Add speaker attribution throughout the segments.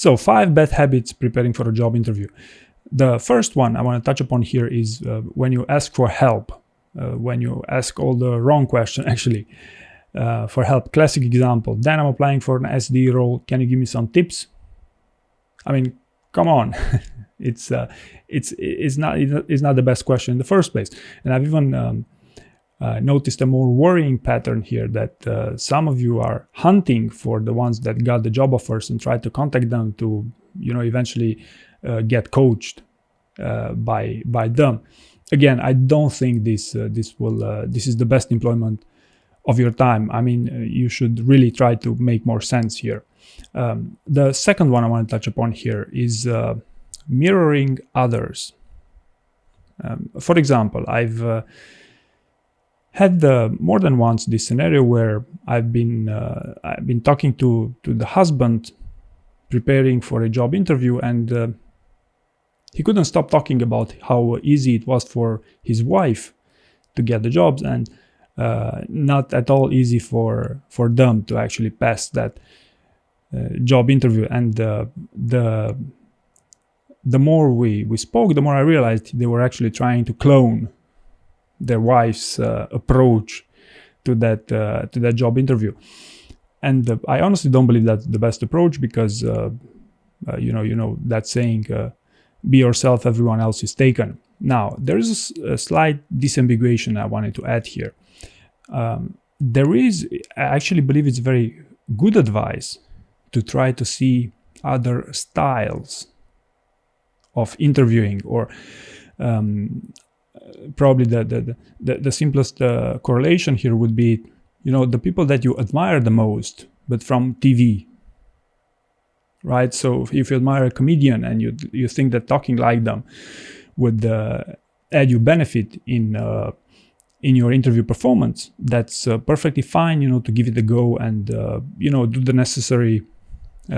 Speaker 1: So 5 bad habits preparing for a job interview. The first one I want to touch upon here is when you ask for help, when you ask all the wrong question actually for help. Classic example, Dan, I'm applying for an SD role. Can you give me some tips? I mean, come on. It's not the best question in the first place. And I've even noticed a more worrying pattern here that some of you are hunting for the ones that got the job offers and try to contact them to, eventually get coached by them. Again, I don't think this is the best employment of your time. I mean, you should really try to make more sense here. The second one I want to touch upon here is mirroring others. For example, I've had more than once this scenario where I've been talking to the husband preparing for a job interview, and he couldn't stop talking about how easy it was for his wife to get the jobs, and not at all easy for them to actually pass that job interview. And the more we spoke, the more I realized they were actually trying to clone their wife's approach to that job interview. And I honestly don't believe that's the best approach, because that saying, be yourself, everyone else is taken. Now, there is a slight disambiguation I wanted to add here. I actually believe it's very good advice to try to see other styles of interviewing, or probably the simplest correlation here would be, the people that you admire the most, but from TV, right? So if you admire a comedian and you think that talking like them would add you benefit in your interview performance, that's perfectly fine, to give it a go and do the necessary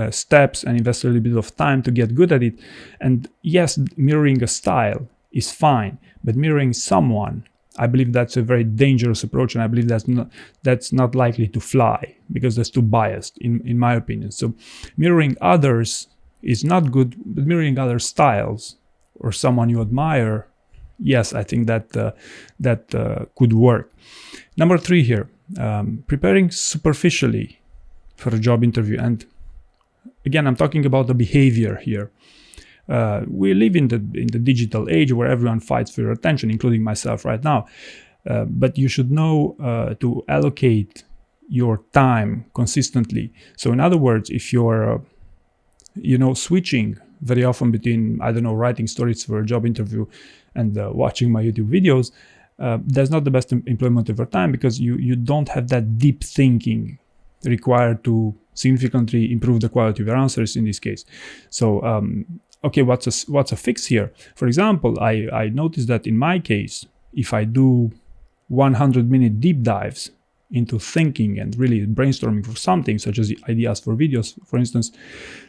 Speaker 1: steps and invest a little bit of time to get good at it. And yes, mirroring a style is fine, but mirroring someone, I believe that's a very dangerous approach, and I believe that's not likely to fly, because that's too biased in my opinion. So mirroring others is not good, but mirroring other styles or someone you admire, yes, I think that could work. Number 3 here, preparing superficially for a job interview. And again, I'm talking about the behavior here. We live in the digital age where everyone fights for your attention, including myself right now. But you should know to allocate your time consistently. So in other words, if you're switching very often between, writing stories for a job interview and watching my YouTube videos, that's not the best employment of your time, because you don't have that deep thinking required to significantly improve the quality of your answers in this case. So okay, what's a fix here? For example, I noticed that in my case, if I do 100-minute deep dives into thinking and really brainstorming for something, such as ideas for videos, for instance,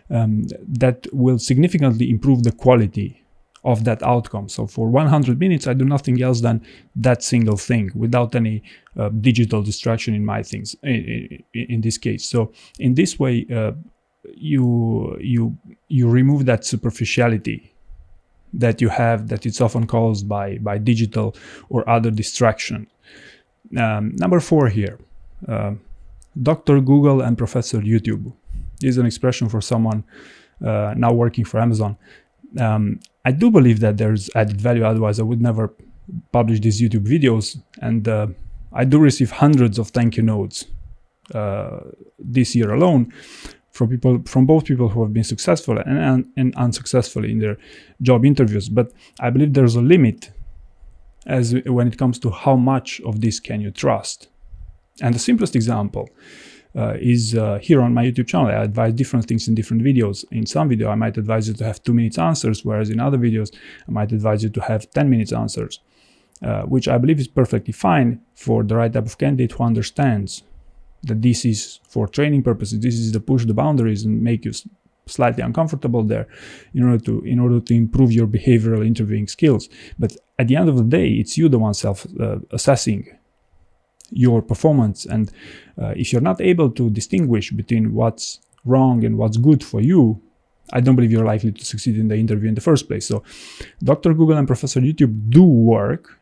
Speaker 1: that will significantly improve the quality of that outcome. So for 100 minutes, I do nothing else than that single thing, without any digital distraction in my things, in this case. So in this way, you remove that superficiality that you have, that it's often caused by digital or other distraction. Number 4 here, Dr. Google and Professor YouTube. This is an expression for someone now working for Amazon. I do believe that there's added value, otherwise I would never publish these YouTube videos, and I do receive hundreds of thank you notes this year alone from both people who have been successful and unsuccessful in their job interviews. But I believe there's a limit when it comes to how much of this can you trust. And the simplest example is here on my YouTube channel. I advise different things in different videos. In some video, I might advise you to have 2 minutes answers, whereas in other videos, I might advise you to have 10 minutes answers, which I believe is perfectly fine for the right type of candidate who understands that this is for training purposes. This is to push the boundaries and make you slightly uncomfortable there in order to improve your behavioral interviewing skills. But at the end of the day, it's you the one self-assessing your performance. And if you're not able to distinguish between what's wrong and what's good for you, I don't believe you're likely to succeed in the interview in the first place. So Dr. Google and Professor YouTube do work,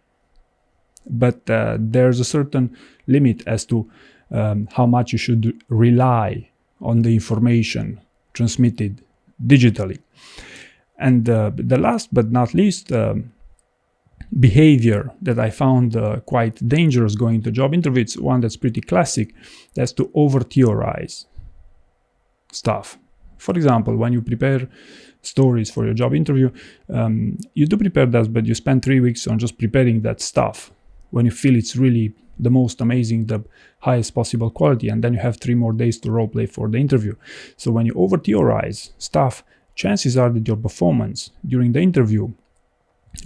Speaker 1: but there's a certain limit as to how much you should rely on the information transmitted digitally. And the last but not least behavior that I found quite dangerous going to job interview, it's one that's pretty classic, that's to over-theorize stuff. For example, when you prepare stories for your job interview, you do prepare that, but you spend 3 weeks on just preparing that stuff when you feel it's really the most amazing, the highest possible quality, and then you have 3 more days to roleplay for the interview. So when you over-theorize stuff, chances are that your performance during the interview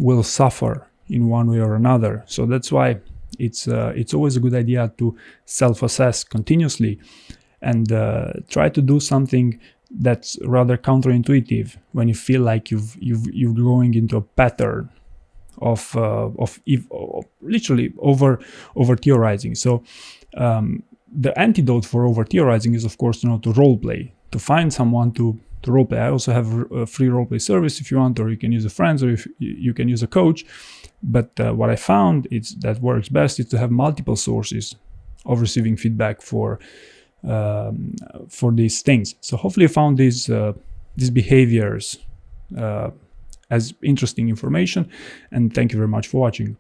Speaker 1: will suffer in one way or another. So that's why it's always a good idea to self-assess continuously and try to do something that's rather counterintuitive when you feel like you're going into a pattern of literally over theorizing. So the antidote for over theorizing is, of course, to role play, to find someone to role play. I also have a free role play service if you want, or you can use a friend, or if you can use a coach. But what I found that works best is to have multiple sources of receiving feedback for these things. So hopefully you found these behaviors as interesting information, and thank you very much for watching.